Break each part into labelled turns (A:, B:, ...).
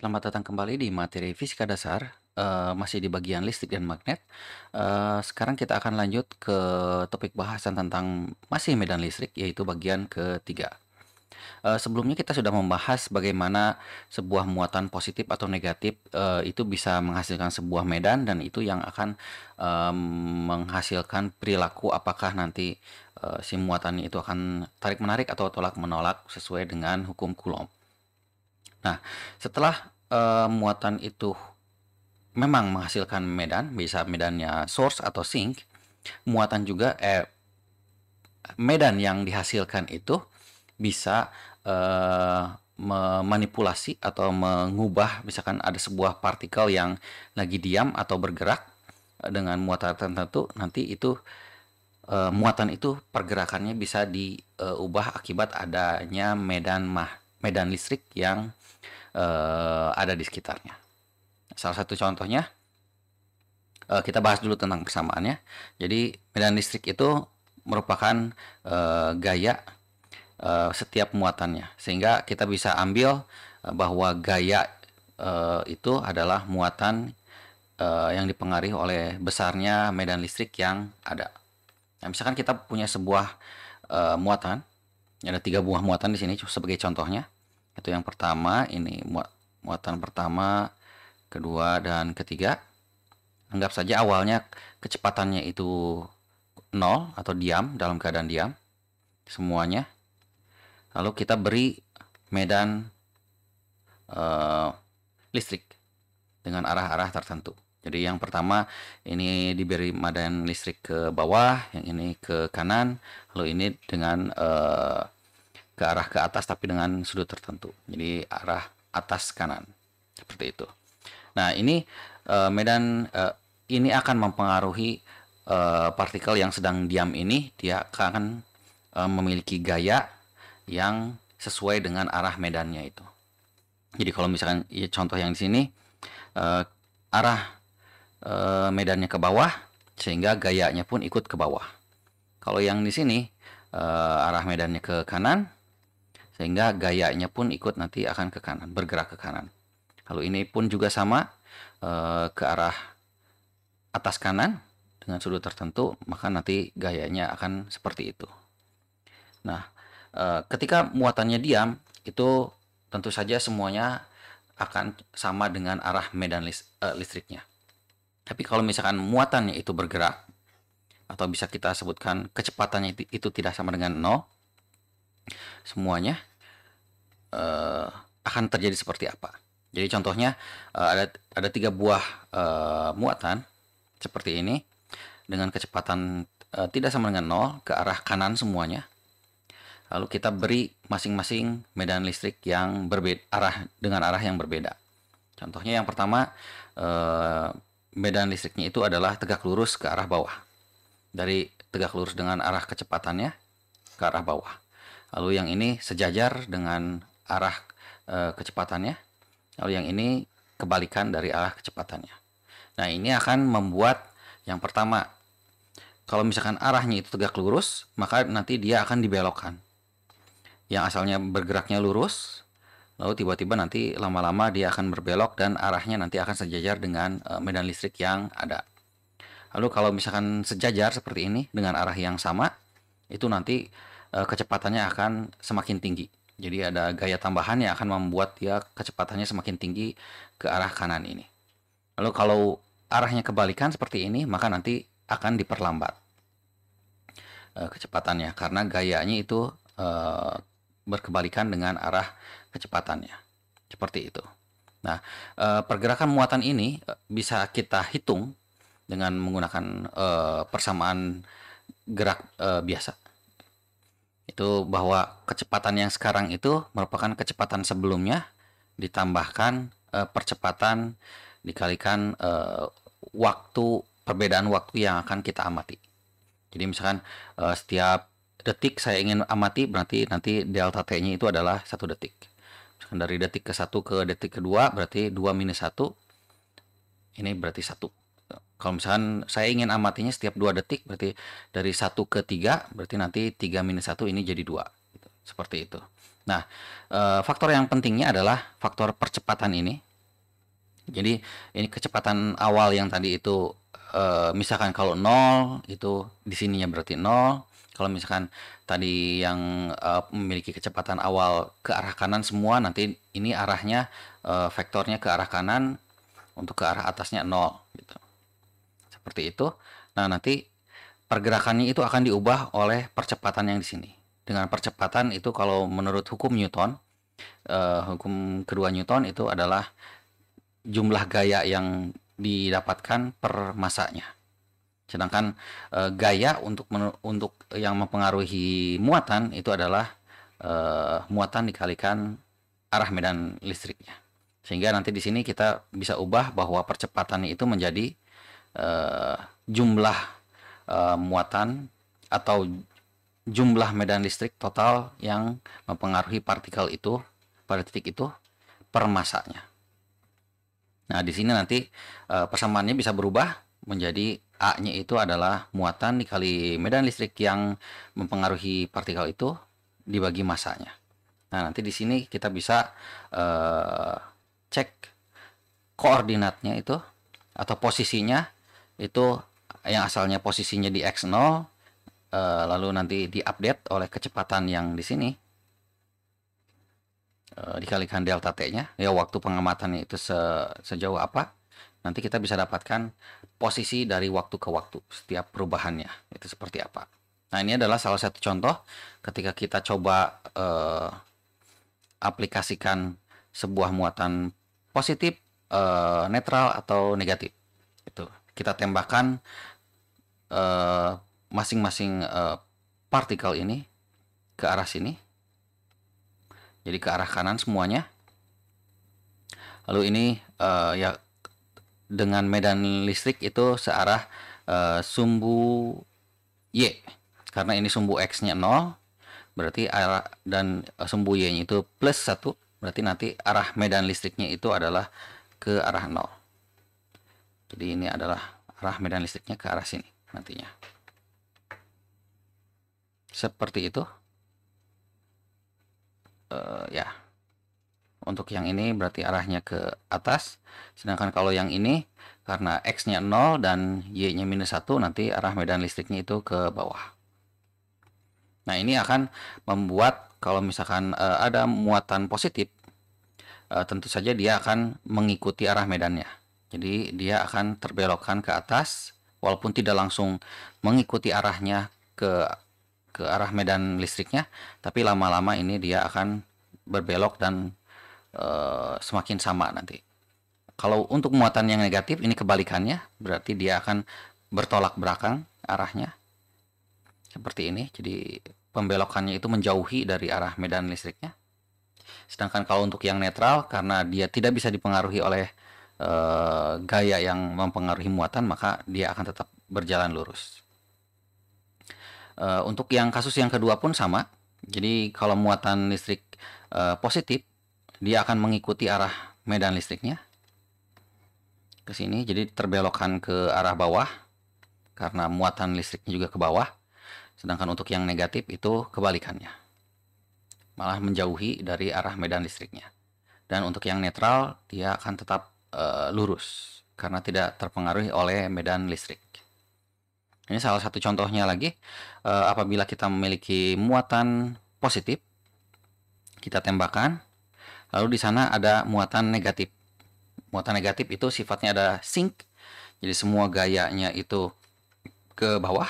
A: Selamat datang kembali di materi fisika dasar, masih di bagian listrik dan magnet. Sekarang kita akan lanjut ke topik bahasan tentang masih medan listrik, yaitu bagian ketiga. Sebelumnya kita sudah membahas bagaimana sebuah muatan positif atau negatif, itu bisa menghasilkan sebuah medan dan itu yang akan, menghasilkan perilaku apakah nanti, si muatan itu akan tarik-menarik atau tolak-menolak sesuai dengan hukum Coulomb. Nah, setelah, muatan itu memang menghasilkan medan, bisa medannya source atau sink, muatan juga medan yang dihasilkan itu bisa, memanipulasi atau mengubah misalkan ada sebuah partikel yang lagi diam atau bergerak, dengan muatan tertentu, nanti itu, muatan itu pergerakannya bisa diubah akibat adanya medan listrik yang, ada di sekitarnya. Salah satu contohnya, kita bahas dulu tentang persamaannya. Jadi medan listrik itu merupakan, gaya, setiap muatannya. Sehingga kita bisa ambil, bahwa gaya, itu adalah muatan, yang dipengaruhi oleh besarnya medan listrik yang ada. Nah, misalkan kita punya sebuah, muatan, ada 3 buah muatan di sini sebagai contohnya. Itu yang pertama, ini muatan pertama, kedua, dan ketiga. Anggap saja awalnya kecepatannya itu nol atau diam, dalam keadaan diam semuanya. Lalu kita beri medan, listrik dengan arah-arah tertentu. Jadi yang pertama ini diberi medan listrik ke bawah, yang ini ke kanan, lalu ini dengan, ke arah ke atas tapi dengan sudut tertentu. Jadi arah atas kanan, seperti itu. Nah, ini, ini akan mempengaruhi, partikel yang sedang diam ini, dia akan, memiliki gaya yang sesuai dengan arah medannya itu. Jadi kalau misalkan ya contoh yang di sini, arah, medannya ke bawah, sehingga gayanya pun ikut ke bawah. Kalau yang di sini, arah medannya ke kanan, sehingga gayanya pun ikut nanti akan ke kanan, bergerak ke kanan. Lalu ini pun juga sama, ke arah atas kanan dengan sudut tertentu, maka nanti gayanya akan seperti itu. Nah, ketika muatannya diam, itu tentu saja semuanya akan sama dengan arah medan listriknya. Tapi kalau misalkan muatannya itu bergerak, atau bisa kita sebutkan kecepatannya itu tidak sama dengan nol, semuanya, akan terjadi seperti apa. Jadi contohnya, ada 3 buah, muatan seperti ini dengan kecepatan, tidak sama dengan nol ke arah kanan semuanya. Lalu kita beri masing-masing medan listrik yang berbeda, dengan arah yang berbeda. Contohnya yang pertama, medan listriknya itu adalah tegak lurus ke arah bawah. Dari tegak lurus dengan arah kecepatannya ke arah bawah. Lalu yang ini sejajar dengan arah, kecepatannya. Lalu yang ini kebalikan dari arah kecepatannya. Nah, ini akan membuat yang pertama, kalau misalkan arahnya itu tegak lurus, maka nanti dia akan dibelokkan. Yang asalnya bergeraknya lurus, lalu tiba-tiba nanti lama-lama dia akan berbelok dan arahnya nanti akan sejajar dengan, medan listrik yang ada. Lalu kalau misalkan sejajar seperti ini dengan arah yang sama, itu nanti, kecepatannya akan semakin tinggi. Jadi ada gaya tambahan yang akan membuat dia kecepatannya semakin tinggi ke arah kanan ini. Lalu kalau arahnya kebalikan seperti ini, maka nanti akan diperlambat, kecepatannya karena gayanya itu, berkebalikan dengan arah kecepatannya. Seperti itu. Nah, pergerakan muatan ini, bisa kita hitung dengan menggunakan, persamaan gerak, biasa. Itu bahwa kecepatan yang sekarang itu merupakan kecepatan sebelumnya ditambahkan, percepatan dikalikan, perbedaan waktu yang akan kita amati. Jadi misalkan, setiap detik saya ingin amati, berarti nanti delta T-nya itu adalah 1 detik. Misalkan dari detik ke 1 ke detik kedua, berarti 2 minus 1, ini berarti 1. Kalau misalkan saya ingin amatinya setiap 2 detik, berarti dari 1 ke 3, berarti nanti 3 minus 1 ini jadi 2. Seperti itu. Nah, faktor yang pentingnya adalah faktor percepatan ini. Jadi ini kecepatan awal yang tadi itu misalkan kalau 0 itu di sininya berarti 0. Kalau misalkan tadi yang memiliki kecepatan awal ke arah kanan semua, nanti ini arahnya vektornya ke arah kanan, untuk ke arah atasnya 0 gitu. Seperti itu. Nah, nanti pergerakannya itu akan diubah oleh percepatan yang di sini. Dengan percepatan itu kalau menurut hukum Newton, hukum kedua Newton itu adalah jumlah gaya yang didapatkan per masanya. Sedangkan gaya untuk yang mempengaruhi muatan itu adalah muatan dikalikan arah medan listriknya. Sehingga nanti di sini kita bisa ubah bahwa percepatannya itu menjadi jumlah muatan atau jumlah medan listrik total yang mempengaruhi partikel itu pada titik itu per masanya. Nah, di sini nanti persamaannya bisa berubah menjadi A-nya itu adalah muatan dikali medan listrik yang mempengaruhi partikel itu dibagi masanya. Nah, nanti di sini kita bisa cek koordinatnya itu atau posisinya itu, yang asalnya posisinya di X0 lalu nanti diupdate oleh kecepatan yang di sini dikalikan delta T-nya, ya waktu pengamatannya itu sejauh apa, nanti kita bisa dapatkan posisi dari waktu ke waktu setiap perubahannya itu seperti apa. Nah, ini adalah salah satu contoh ketika kita coba aplikasikan sebuah muatan positif, netral atau negatif. Itu kita tembakkan masing-masing partikel ini ke arah sini, jadi ke arah kanan semuanya. Lalu ini ya dengan medan listrik itu searah sumbu Y, karena ini sumbu X-nya 0, berarti arah, dan sumbu Y-nya itu plus 1, berarti nanti arah medan listriknya itu adalah ke arah 0. Jadi ini adalah arah medan listriknya ke arah sini nantinya. Seperti itu. Ya. Untuk yang ini berarti arahnya ke atas. Sedangkan kalau yang ini karena X-nya 0 dan Y-nya minus 1, nanti arah medan listriknya itu ke bawah. Nah, ini akan membuat kalau misalkan ada muatan positif, tentu saja dia akan mengikuti arah medannya. Jadi dia akan terbelokkan ke atas, walaupun tidak langsung mengikuti arahnya ke arah medan listriknya, tapi lama-lama ini dia akan berbelok dan semakin sama nanti. Kalau untuk muatan yang negatif ini kebalikannya, berarti dia akan bertolak belakang arahnya seperti ini. Jadi pembelokannya itu menjauhi dari arah medan listriknya. Sedangkan kalau untuk yang netral, karena dia tidak bisa dipengaruhi oleh gaya yang mempengaruhi muatan, maka dia akan tetap berjalan lurus. Untuk yang kasus yang kedua pun sama. Jadi kalau muatan listrik positif, dia akan mengikuti arah medan listriknya ke sini, jadi terbelokkan ke arah bawah karena muatan listriknya juga ke bawah. Sedangkan untuk yang negatif itu kebalikannya, malah menjauhi dari arah medan listriknya. Dan untuk yang netral dia akan tetap lurus karena tidak terpengaruhi oleh medan listrik. Ini salah satu contohnya lagi, apabila kita memiliki muatan positif, kita tembakkan, lalu di sana ada muatan negatif. Muatan negatif itu sifatnya ada sink, jadi semua gayanya itu ke bawah.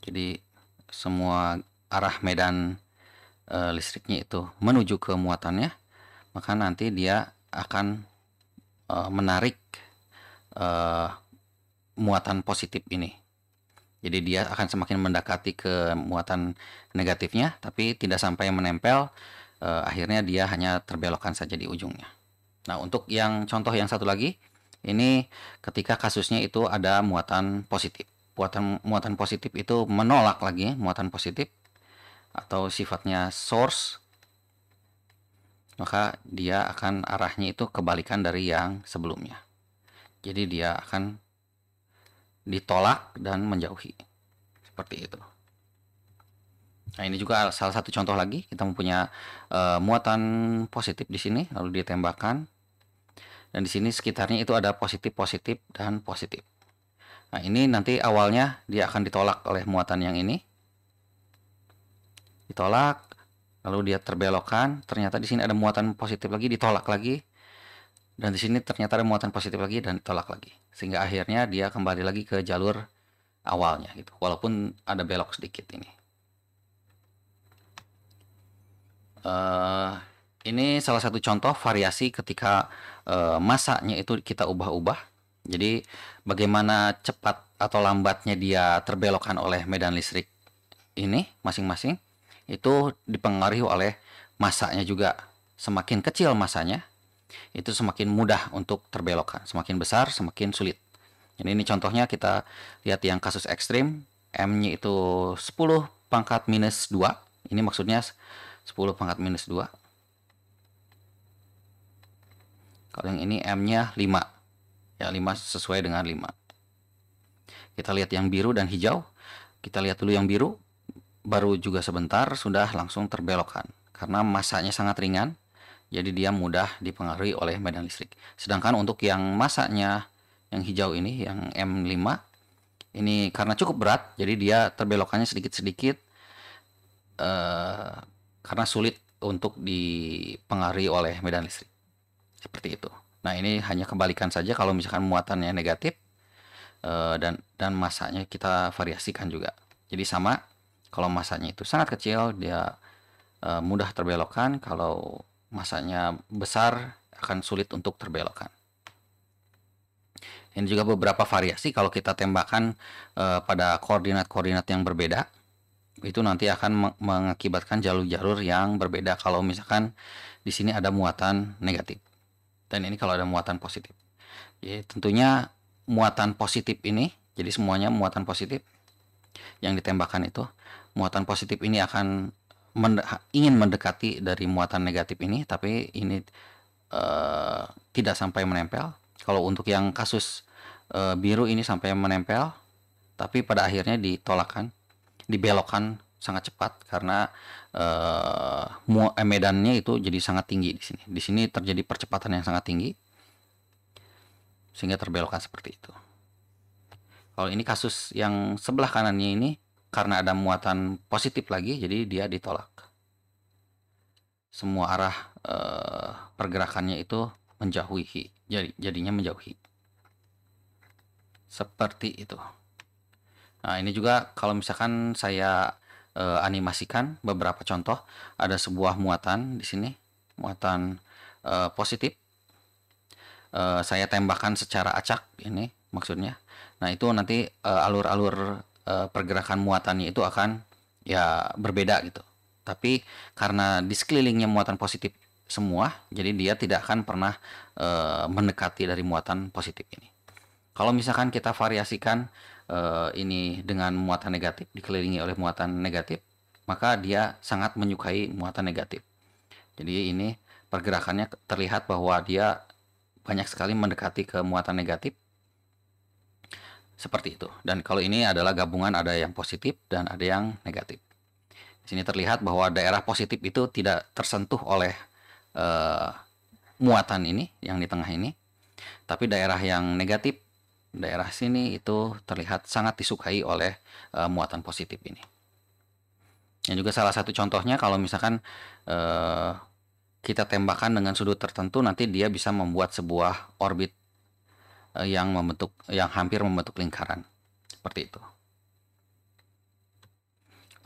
A: Jadi semua arah medan listriknya itu menuju ke muatannya, maka nanti dia akan menarik muatan positif ini. Jadi dia akan semakin mendekati ke muatan negatifnya, tapi tidak sampai menempel. Akhirnya dia hanya terbelokkan saja di ujungnya. Nah, untuk yang contoh yang satu lagi, ini ketika kasusnya itu ada muatan positif. Muatan positif itu menolak lagi muatan positif atau sifatnya source, maka dia akan arahnya itu kebalikan dari yang sebelumnya. Jadi dia akan ditolak dan menjauhi seperti itu. Nah, ini juga salah satu contoh lagi kita mempunyai muatan positif di sini, lalu ditembakkan. Dan di sini sekitarnya itu ada positif, positif, dan positif. Nah, ini nanti awalnya dia akan ditolak oleh muatan yang ini. Ditolak, lalu dia terbelokkan. Ternyata di sini ada muatan positif lagi, ditolak lagi. Dan di sini ternyata ada muatan positif lagi dan ditolak lagi. Sehingga akhirnya dia kembali lagi ke jalur awalnya gitu. Walaupun ada belok sedikit ini. Ini salah satu contoh variasi ketika masanya itu kita ubah-ubah. Jadi bagaimana cepat atau lambatnya dia terbelokkan oleh medan listrik ini masing-masing itu dipengaruhi oleh masanya juga. Semakin kecil masanya itu semakin mudah untuk terbelokkan, semakin besar semakin sulit. Jadi ini contohnya kita lihat yang kasus ekstrim, M-nya itu 10 pangkat minus 2. Ini maksudnya 10 pangkat minus 2. Kalau yang ini M-nya 5. Ya, 5 sesuai dengan 5. Kita lihat yang biru dan hijau. Kita lihat dulu yang biru. Baru juga sebentar sudah langsung terbelokkan. Karena masanya sangat ringan. Jadi dia mudah dipengaruhi oleh medan listrik. Sedangkan untuk yang masanya yang hijau ini, yang M5. Ini karena cukup berat. Jadi dia terbelokkannya sedikit-sedikit. Karena sulit untuk dipengaruhi oleh medan listrik. Seperti itu. Nah, ini hanya kebalikan saja kalau misalkan muatannya negatif dan masanya kita variasikan juga. Jadi sama, kalau masanya itu sangat kecil dia mudah terbelokkan, kalau masanya besar akan sulit untuk terbelokkan. Ini juga beberapa variasi kalau kita tembakan pada koordinat-koordinat yang berbeda. Itu nanti akan mengakibatkan jalur-jalur yang berbeda kalau misalkan di sini ada muatan negatif. Dan ini kalau ada muatan positif. Jadi tentunya muatan positif ini, jadi semuanya muatan positif yang ditembakkan itu, muatan positif ini akan ingin mendekati dari muatan negatif ini, tapi ini tidak sampai menempel. Kalau untuk yang kasus biru ini sampai menempel, tapi pada akhirnya ditolakkan, dibelokkan sangat cepat karena medannya itu jadi sangat tinggi di sini. Di sini terjadi percepatan yang sangat tinggi sehingga terbelokkan seperti itu. Kalau ini kasus yang sebelah kanannya ini karena ada muatan positif lagi, jadi dia ditolak. Semua arah pergerakannya itu menjauhi, jadinya menjauhi. Seperti itu. Nah, ini juga kalau misalkan saya animasikan beberapa contoh, ada sebuah muatan di sini, muatan positif. Saya tembakkan secara acak ini maksudnya. Nah, itu nanti alur-alur pergerakan muatannya itu akan ya berbeda gitu. Tapi karena di sekelilingnya muatan positif semua, jadi dia tidak akan pernah mendekati dari muatan positif ini. Kalau misalkan kita variasikan ini dengan muatan negatif, dikelilingi oleh muatan negatif, maka dia sangat menyukai muatan negatif. Jadi ini pergerakannya terlihat bahwa dia banyak sekali mendekati ke muatan negatif. Seperti itu. Dan kalau ini adalah gabungan, ada yang positif dan ada yang negatif. Di sini terlihat bahwa daerah positif itu tidak tersentuh oleh muatan ini, yang di tengah ini. Tapi daerah yang negatif, daerah sini itu terlihat sangat disukai oleh muatan positif ini. Yang juga salah satu contohnya kalau misalkan kita tembakan dengan sudut tertentu, nanti dia bisa membuat sebuah orbit yang hampir membentuk lingkaran. Seperti itu.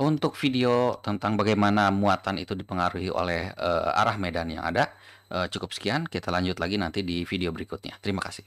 A: Untuk video tentang bagaimana muatan itu dipengaruhi oleh arah medan yang ada, cukup sekian. Kita lanjut lagi nanti di video berikutnya. Terima kasih.